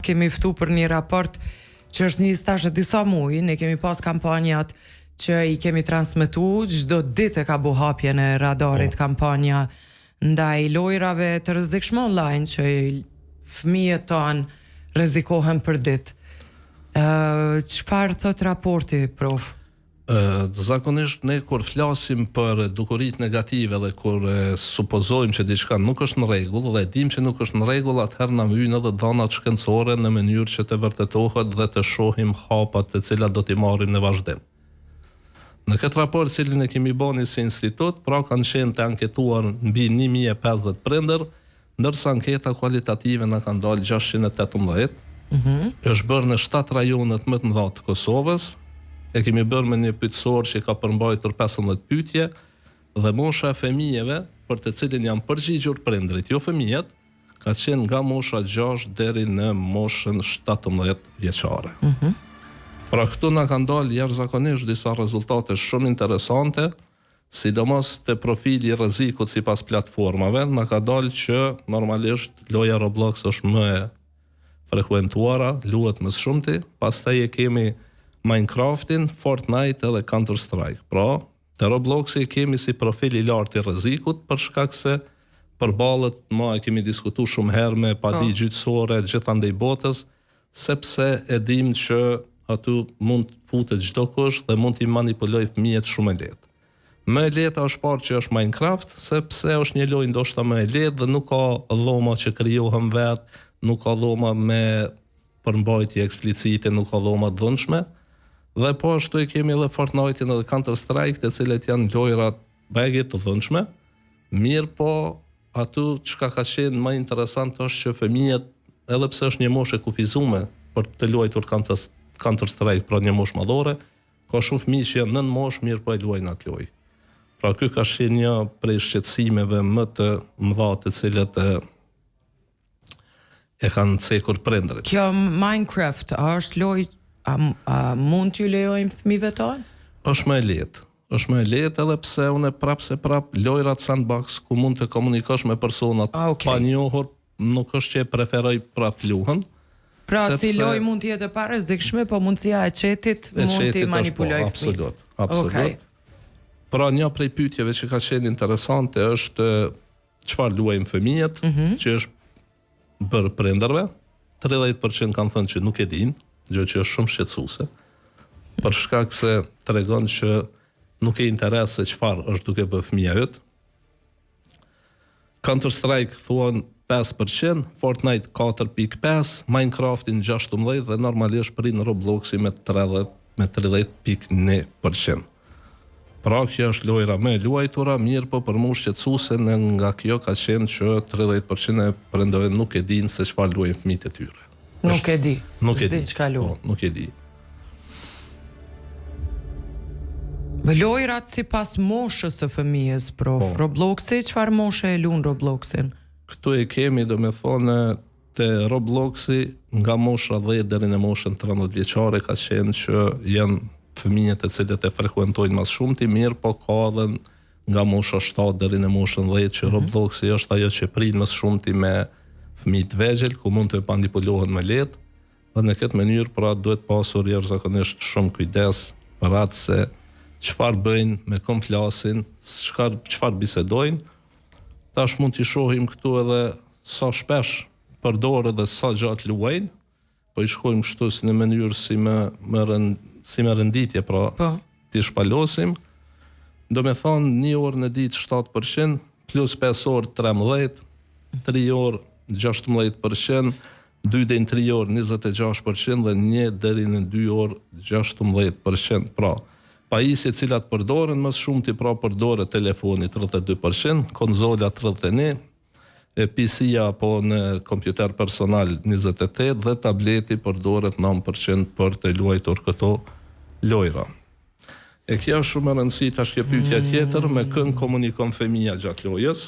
kemi ftu për një raport që është një stazh disa muaj, ne kemi pas kampanjat që i kemi transmetu, çdo ditë ka bu hapjen e radarit kampanja ndaj lojrave të rrezikshme online që fëmijët tanë rrezikohen për ditë. Çfarë thot raporti, prof? Zakonisht ne kur flasim për dukurit negative dhe kur supozojmë që diçka nuk është në rregull dhe dim që nuk është në rregull, atëherë na vijnë edhe dhanat shkencore në mënyrë që të vërtetohet dhe të shohim hapat të cilat do t'i marrim në vazhdim. Në këtë raport cilin e kemi bani si institut, pra kanë qenë të anketuar mbi 1050 prindër, ndërsa anketa kualitative na kanë dalë 618. Është bërë në 7 rajonet më të mëdha të Kosovës. E kemi bërë me një pyetësor që ka përmbajtur 15 pyetje dhe mosha e fëmijëve për të cilin janë përgjigjur prindrit, jo fëmijët, ka qenë nga mosha 6 deri në moshën 17 vjeçare. Pra këtu na kanë dalë jashtëzakonisht disa rezultate shumë interesante, sidomos te profili i rrezikut sipas platformave, na ka dalë që normalisht loja Roblox është më e frekuentuara, luhet më shumti, pastaj e kemi Minecraftin, Fortnite edhe Counter-Strike. Pra, te Robloxi kemi si profil i lartë i rrezikut për shkak se përballet, ma e kemi diskutuar shumë herë me padi gjyqësore gjithandej botës, sepse e dim që aty mund futet çdo kush dhe mund t'i manipuloj fëmijët shumë e lehtë. Më e lehta është parë që është Minecraft, sepse është një lojë ndoshta më e lehtë dhe nuk ka dhoma që krijohen vet, nuk ka dhoma me përmbajtje eksplicite, nuk ka dhoma të dhunshme. Dhe po ashtu e kemi edhe Fortnite-in edhe Counter-Strike, të cilët janë lojrat bagë të dhunshme. Mirë po, aty çka ka qenë më interesant është që fëmijët, edhe pse është një moshë e kufizuar për të luajtur Counter-Strike, pra një moshë madhore, ka shumë fëmijë që janë nën moshë, mirë po e luajnë atë lojë. Pra ky ka qenë një prej shqetësimeve më të mëdha të cilët e kanë cekur prindërit. Kjo Minecraft është lojë a mund t'ju lejojmë fëmijëve tonë? Është më e lehtë. Është më e lehtë edhe pse unë prap lojrat sandbox ku mund të komunikosh me personat pa njohur, nuk është që e preferoj prap luhen. Pra si lojë mund të jetë e parrezikshme, po mundësia e chatit mund t'i manipuloj fëmijët. Absolut. Pra një prej pyetjeve që ka qenë interesante është çfarë luajnë fëmijët, që është bërë prindërve. 30% kanë thënë që nuk e dinë, gjë që është shumë shqetësuese, për shkak se tregon që nuk e interes se çfarë është duke bërë fëmia yt. Counter-Strike thuan 5%, Fortnite 4.5%, Minecraftin 16% dhe normalisht prin Robloxi me 30.1%. Pra kjo është lojra më e luajtura, mirë po për mua shqetësuese nga kjo ka qenë që 30% e prindërve nuk e dinë se çfarë luajnë fëmijët e tyre. Nuk e di. Nuk e di. Nuk e di. Lojrat sipas moshës së fëmijës, prof. Robloxi, çfarë moshe e luan Robloxin? Këtu e kemi, domethënë, te Robloxi nga mosha 10 deri në moshën 13 vjeçare ka qenë që janë fëmijët e cilët e frekuentojnë më shumë, mirë po ka edhe nga mosha 7 deri në moshën 10 që Robloxi është ajo që prin më shumë me fëmijë të vegjël, ku mund të manipulohen më lehtë, dhe në këtë mënyrë pra duhet pasur jashtëzakonisht shumë kujdes për atë se çfarë bëjnë, me kom flasin, çfarë bisedojnë. Tash mund t'i shohim këtu edhe sa shpesh përdorë dhe sa gjatë luajnë, po i shkojmë kështu si në mënyrë si me rënditje, pra t'i shpalosim. Do me thonë 1 orë në ditë 7%, plus 5 orë 13%, 3 orë 16%, 2 deri në 3 orë 26% dhe 1 deri në 2 orë 16%. Pra, pajisjet cilat përdoren më shumë pra përdoret telefoni 32%, konzola 31%, PC-ja apo në kompjuter personal 28% dhe tableti përdoret 9% për të luajtur këto lojra. E kjo është shumë e rëndësishme tash kjo pyetja tjetër, me kën komunikon fëmia gjatë lojës.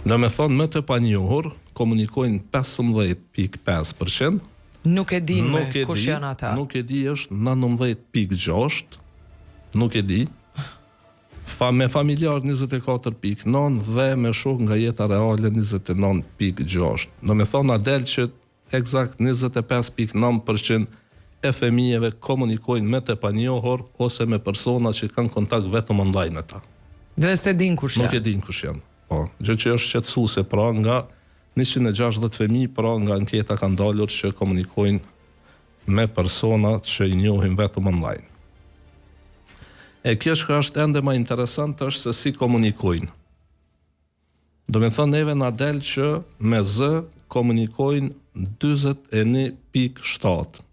Do me thonë më të panjohur komunikojnë 15.5%. Nuk e di me kush janë ata. Nuk e di është 19.6%. Nuk e di. Me familjar 24.9% dhe me shok nga jeta reale 29.6%. Do me thonë adel që eksakt 25.9% e fëmijëve komunikojnë me të panjohur ose me persona që kanë kontakt vetëm online me ta. Dhe se din kush janë. Nuk e din kush janë. Po, gjë që është shqetësuese, pra nga 160 fëmijë, pra nga anketa kanë dalur që komunikojnë me persona që i njohin vetëm online. E kjo që është ende më interesant është se si komunikojnë. Do me thënë neve na del që me zë komunikojnë 21.7.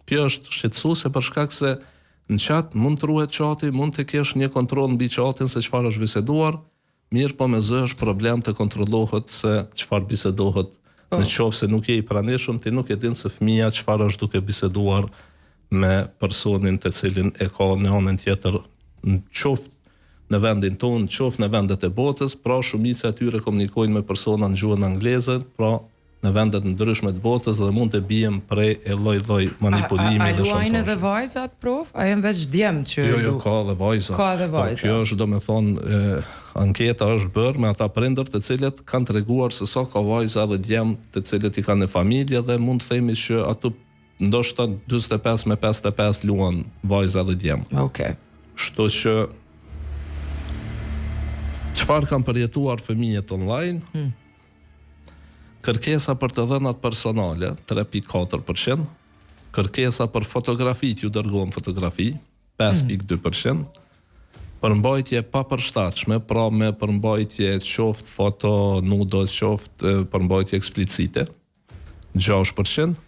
Kjo është shqetësuese për shkak se në chat mund të ruhet chati, mund të kesh një kontroll mbi chatin se çfarë është biseduar, mirë po me zë është problem të kontrollohet se çfarë bisedohet. Në qoftë se nuk je i pranishëm, ti nuk e din se fëmia çfarë është duke biseduar me personin të cilin e ka në anën tjetër, në qoftë në vendin tonë, qoftë në vendet e botës, pra shumica e tyre komunikojnë me persona në gjuhën angleze, pra në vendet ndryshme të botës dhe mund të bijem prej e lloj-lloj manipulimi dhe shantazhi. A luajnë edhe vajzat, prof? A janë veç djem që... Jo, ka edhe vajza. Ka edhe vajza. Kjo është, do me thonë, anketa është bërë me ata prindër të cilët kanë treguar se sa ka vajza dhe djem të cilët i kanë në familje dhe mund të themi që ato ndoshta 45 me 55 luan vajza dhe djem. Okej. Kështu që çfarë kanë përjetuar fëmijët online? Kërkesa për të dhënat personale 3.4%, kërkesa për fotografit ju dërgohen fotografi 5.2%, përmbajtje pa përshtatshme, pra me përmbajtje qoftë foto nudo, qoftë përmbajtje eksplicite 6%,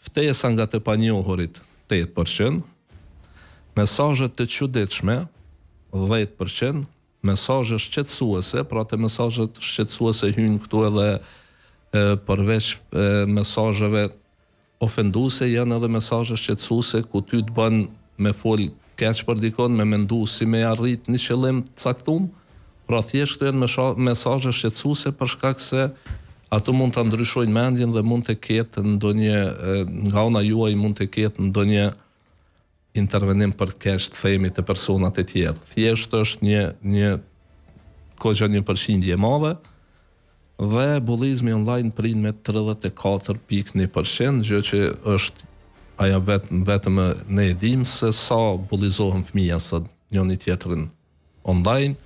ftesa nga të panjohurit 8%, mesazhet të çuditshme 10%, mesazhe shqetësuese, pra të mesazhet shqetësuese hyn këtu edhe përveç mesazheve ofenduese janë edhe mesazhe shqetësuese ku ty të bën me fol keq për dikon, me mendu si me arrit një qëllim të caktuar, pra thjesht këto janë mesazhe shqetësuese për shkak se ato mund ta ndryshojnë mendjen dhe mund të ketë ndonjë nga ana juaj mund të ketë ndonjë intervenim për keq të themi të personat e tjerë. Thjesht është një koha një përqindje e madhe dhe bullizmi online prin me 34.1%, gjë që është aja vetëm ne e dim se sa bullizohen fëmija sot njëri tjetrin online,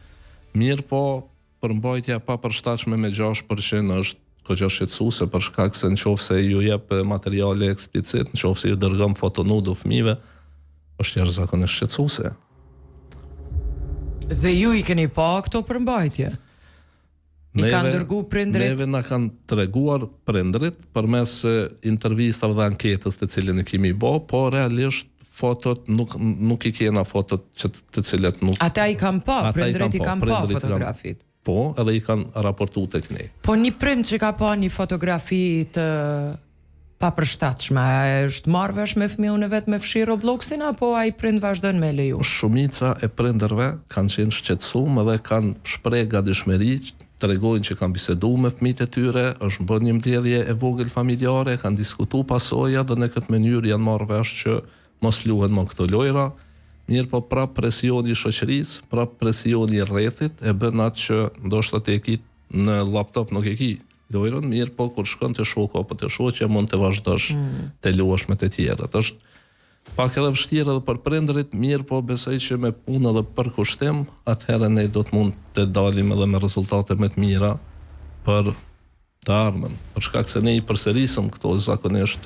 mirë po përmbajtja pa përshtatshme me 6% është koha shqetësuese për shkak se nëse ju jep materiale eksplicit, nëse ju dërgon foto nudo fëmijëve, është jashtëzakonisht shqetësuese. Dhe ju i keni pa këto përmbajtje? I kanë dërgu prindrit? Neve na kanë treguar prindrit përmes intervistave dhe anketës të cilën e kemi bë, po realisht fotot nuk i kena fotot të cilat nuk... Ata i kanë pa, prindrit i kanë pa fotografit? Po, edhe i kanë raportuar tek ne. Po një prind që ka pa një fotografi të papërshtatshme, është marrë vesh me fëmijën e vet me fshi Robloxin apo ai prind vazhdon me leju? Shumica e prindërve kanë qenë shqetësuar dhe kanë shpreh gatishmëri, tregojnë që kanë biseduar me fëmijët e tyre, është bërë një mbledhje e vogël familjare, kanë diskutuar pasojat dhe në këtë mënyrë janë marrë vesh që mos luhen më këto lojra. Mirë po prap presioni i shoqërisë, prap presioni i rrethit e bën atë që ndoshta te ki në laptop nuk e ki lojrën, mirë po kur shkon te shoku apo te shoqja mund të vazhdosh të luash me të tjerët. Është pak edhe vështirë edhe për prindërit, mirë po besoj që me punë edhe për kushtim, atëherë ne do të mund të dalim edhe me rezultate më të mira për të ardhmen. Për shkak se ne i përsërisëm këto zakonisht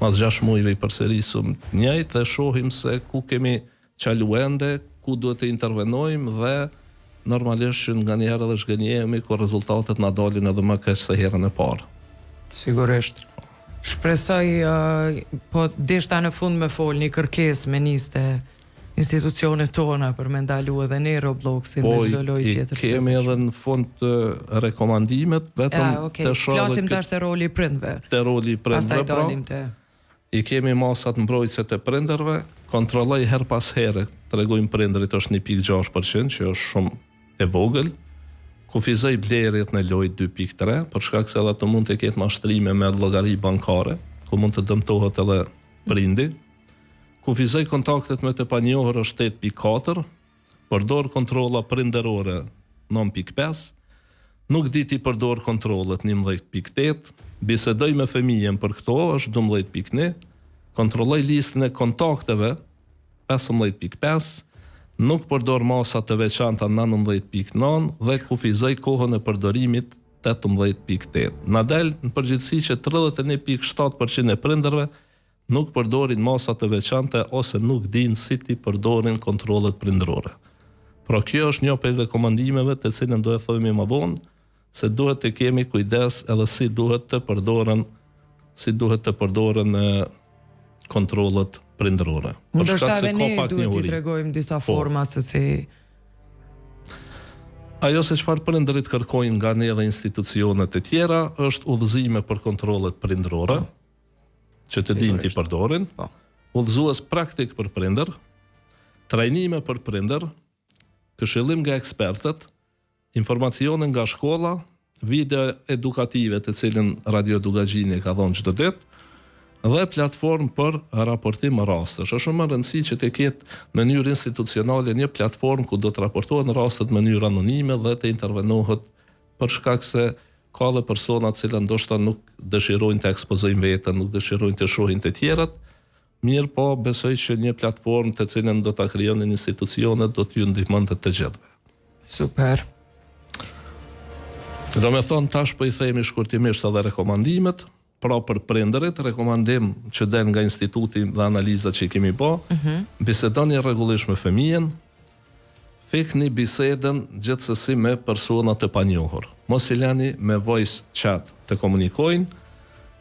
mas 6 muajve i përsërisëm njëjtë dhe shohim se ku kemi çaluende, ku duhet të intervenojmë dhe normalisht që nga njëherë edhe shgënjehemi ku rezultatet na dalin edhe më keq se herën e parë. Sigurisht. Shpresoj, po deshta në fund me fol një kërkesë me niste institucionet tona për me ndalu edhe ne Robloxin dhe çdo lojë tjetër. Po, kemi edhe në fund rekomandimet, vetëm të shohim. Flasim tash te roli i prindve. Te roli i prindve, pra. I kemi masat mbrojtëse të prindërve, kontrolloj her pas here, tregojmë prindrit është 1.6%, që është shumë e vogël. Kufizoj blerjet në lojë 2.3, për shkak se edhe ato mund të ketë mashtrime me llogari bankare, ku mund të dëmtohet edhe prindi. Kufizoj kontaktet me të panjohur është 8.4, përdor kontrolla prindërore 9.5, nuk di ti përdor kontrollet 11.8, bisedoj me fëmijën për këto, është 12.1, kontrolloj listën e kontakteve 15.5, nuk përdor masa të veçanta 19.9 dhe kufizoj kohën e përdorimit 18.8. Na del në përgjithësi që 31.7% e prindërve nuk përdorin masa të veçanta ose nuk dinë si ti përdorin kontrollet prindërore. Pra kjo është një prej rekomandimeve të cilën do e thojmë më vonë, se duhet të kemi kujdes edhe si duhet të përdoren kontrollet prindërore. Ndoshta edhe ne duhet t'i tregojmë disa forma se si... Ajo se çfarë prindërit kërkojnë nga ne dhe institucionet e tjera është udhëzime për kontrollet prindërore, që të dinë t'i përdorin, udhëzues praktik për prindër, trajnime për prindër, këshillim nga ekspertët, informacione nga shkolla, video edukative të cilën Radio Dugagjini ka dhënë çdo ditë, dhe platformë për raportim rastësh. Është shumë e rëndësishme që të ketë në mënyrë institucionale një platformë ku do të raportohen rastet në mënyrë anonime dhe të intervenohet për shkak se ka dhe persona të cilat ndoshta nuk dëshirojnë të ekspozojnë veten, nuk dëshirojnë të shohin të tjerat. Mirë po, besoj që një platformë të cilën do ta krijonin institucionet do t'ju ndihmonte të gjithëve. Super. Do me thonë tash po i themi shkurtimisht edhe rekomandimet. Pra për prindërit, rekomandim që del nga instituti dhe analizat që i kemi bë, bisedoni rregullisht me fëmijën, fikni bisedën gjithsesi me persona të panjohur. Mos i lani me voice chat të komunikojnë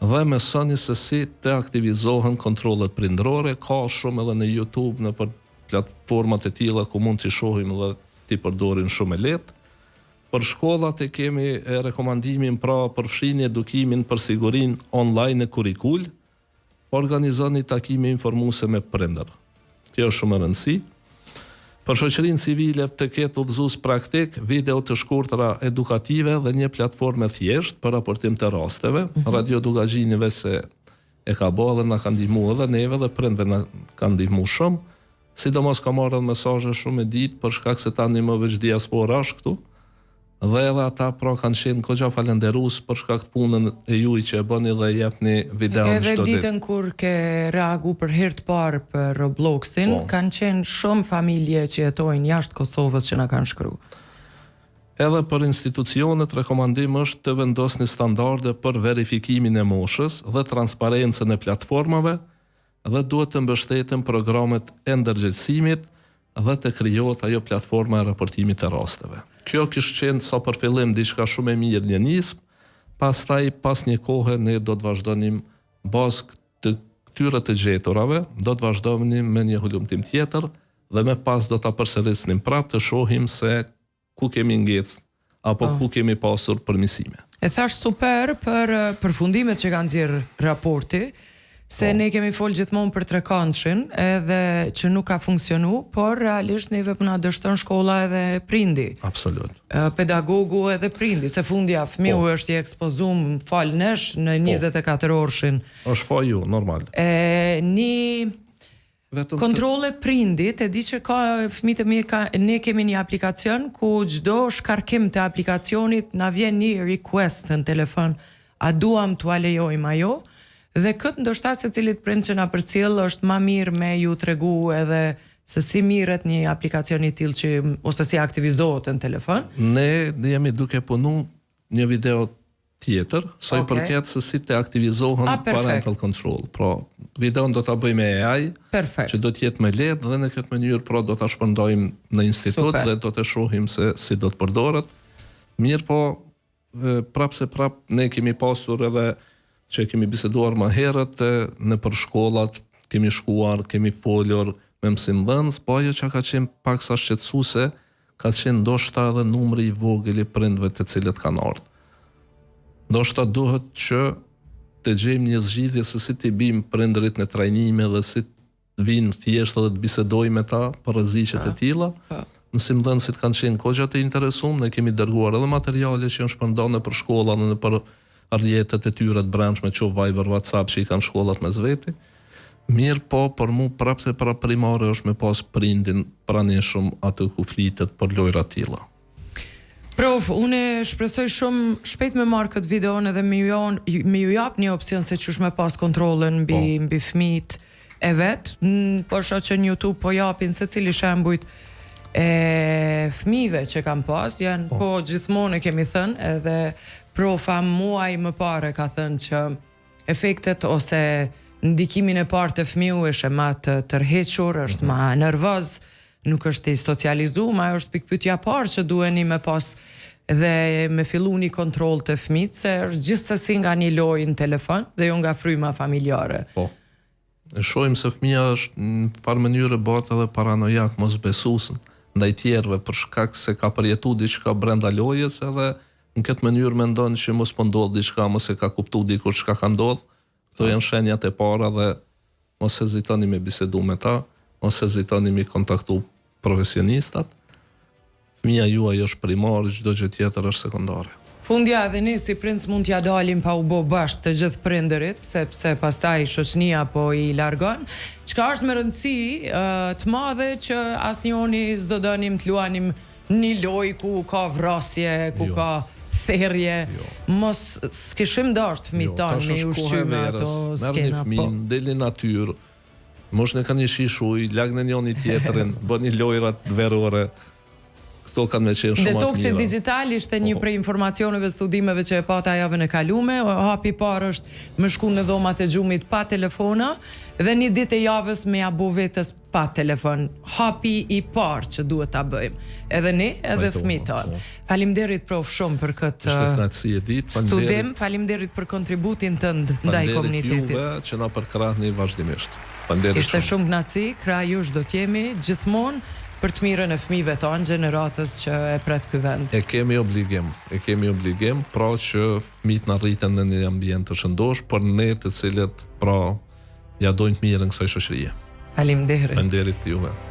dhe mësoni se si të aktivizohen kontrollet prindërore. Ka shumë edhe në YouTube, në për platformat e tilla ku mund t'i shohim dhe t'i përdorin shumë e lehtë. Për shkollat e kemi rekomandimin pra përfshini edukimin për sigurinë online e kurikul, organizoni takime informuese me prindër. Kjo është shumë e rëndësishme. Për shoqërinë civile të ketë udhëzues praktik, video të shkurtra edukative dhe një platformë thjesht për raportim të rasteve. Radio Dugagjinive se e ka bërë dhe na ka ndihmuar edhe neve dhe prindve na ka ndihmuar shumë. Sidomos ka marrë mesazhe shumë e ditë për shkak se tani më veç diaspora është këtu. Dhe edhe ata pra kanë qenë goxha falenderues për shkak të punën e juaj që e bëni dhe jepni video çdo ditë. Edhe ditën kur ke reagu për herë të parë për Robloxin, kanë qenë shumë familje që jetojnë jashtë Kosovës që na kanë shkruar. Edhe për institucionet rekomandim është të vendosni standarde për verifikimin e moshës dhe transparencën e platformave dhe duhet të mbështeten programet e ndërgjegjësimit dhe të krijohet ajo platforma e raportimit të rasteve. Kjo kishte qenë sa për fillim diçka shumë e mirë një nismë, pastaj pas një kohe ne do të vazhdonim bazë të këtyre të gjeturave, do të vazhdonim me një hulumtim tjetër dhe më pas do ta përsërisnim prapë të shohim se ku kemi ngecë apo ku kemi pasur përmirësime. E thash super për përfundimet që kanë nxjerr raporti, se ne kemi folë gjithmonë për trekantshin edhe që nuk ka funksionu, por realisht neve përna dështon shkolla edhe prindi. Absolut. Pedagogu edhe prindi, se fundja fëmiu është i ekspozum falë nesh në 24 orëshin. është fa ju, normal. Kontrolle prindit, e di që ka fëmijët e mi, ne kemi një aplikacion ku çdo shkarkim të aplikacionit na vjen një request në telefon, a duam t'u alejojmë ajo? Dhe këtë ndoshta se cilit prind që na përcjell është ma mirë me ju tregu edhe se si mirret një aplikacion i tillë që ose si aktivizohet në telefon. Ne jemi duke punu një video tjetër, sa i përket se si të aktivizohen parental control. Pra, videon do ta bëjmë me AI, që do të jetë më lehtë dhe në këtë mënyrë pra do ta shpërndajmë në institut dhe do të shohim se si do të përdoret. Mirë po, prap ne kemi pasur edhe që kemi biseduar më herët në për shkollat, kemi shkuar, kemi folur me mësimdhënës, po ajo që ka qenë pak sa shqetësuese, ka qenë ndoshta edhe numri i vogël i prindve të cilët kanë ardhur. Ndoshta duhet që të gjejmë një zgjidhje se si t'i bijmë prindërit në trajnime dhe si të vinë thjesht edhe të bisedojmë me ta për rreziqet e tilla. Mësimdhënësit kanë qenë goxha të interesuar, ne kemi dërguar edhe materiale që janë shpërndarë për shkolla dhe për rrjetet e tyre të brendshme, që Viber, WhatsApp që i kanë shkollat mes veti. Mirë po, për mu prapse para primare është me pas prindin pranishëm atë ku flitet për lojra tilla. Prof, unë shpresoj shumë shpejt me marrë këtë videon edhe me ju jap një opsion se qysh me pas kontrollën mbi fëmijët e vet. Po shoh që në YouTube po japin secili shembujt e fëmijëve që kam pas, janë po gjithmonë e kemi thënë, edhe profa muaj më parë ka thënë që efektet ose ndikimin e parë të fëmiu është ma të tërhequr, është ma nervoz, nuk është i socializu, ma është pikpyetja parë që duheni me pas dhe me fillu një kontroll të fëmijët, se është gjithsesi nga një lojë në telefon dhe jo nga fryma familjare. Po. E shohim se fëmia është në farë mënyrë bëhet edhe paranojak, mos besues ndaj tjerëve për shkak se ka përjetuar diçka brenda lojës, edhe në këtë mënyrë mendon që mos po ndodh diçka, mos e ka kuptuar dikur çka ka ndodhur. Këto janë shenjat e para dhe mos hezitoni me bisedu me ta, mos hezitoni me kontaktu profesionistat. Fëmia juaj është primare, çdo gjë tjetër është sekondare. Fundja edhe ne si princ mund t'ja dalim pa u bo bashkë të gjithë prindërit, sepse pastaj shoqënia po i largon. Çka është me rëndësi të madhe që asnjëri s'do donim të luanim një lojë ku ka vrasje, ku ka therje, mos s'kishim dashur fëmijët tanë me ushqyme ato skena. Merrni fëmin, delni natyrë, mos ne kanë shishuj, lagnë njëri tjetrin, bëni lojrat verore. Këto kanë me qenë shumë Detoksi digital ishte një prej informacioneve, studimeve që e pata javën e kalume. Hapi parë është me shku në dhomat e gjumit pa telefona dhe një ditë e javës me abo vetës pa telefon. Hapi i parë që duhet ta bëjmë. Edhe ne, edhe fëmijët tanë. Faleminderit prof shumë për këtë studim, faleminderit për kontributin tënd ndaj komunitetit. Juve që na përkrahni vazhdimisht. Ishte shumë kënaqësi, krah jush do t'jemi gjithmonë për të mirën e fëmijëve tonë, gjeneratës që e pret ky vend. E kemi obligim, pra që fëmijët na rriten në një ambient të shëndosh, por ne të cilët pra ja dojnë të mirën kësaj shoqërie. Faleminderit. Faleminderit juve.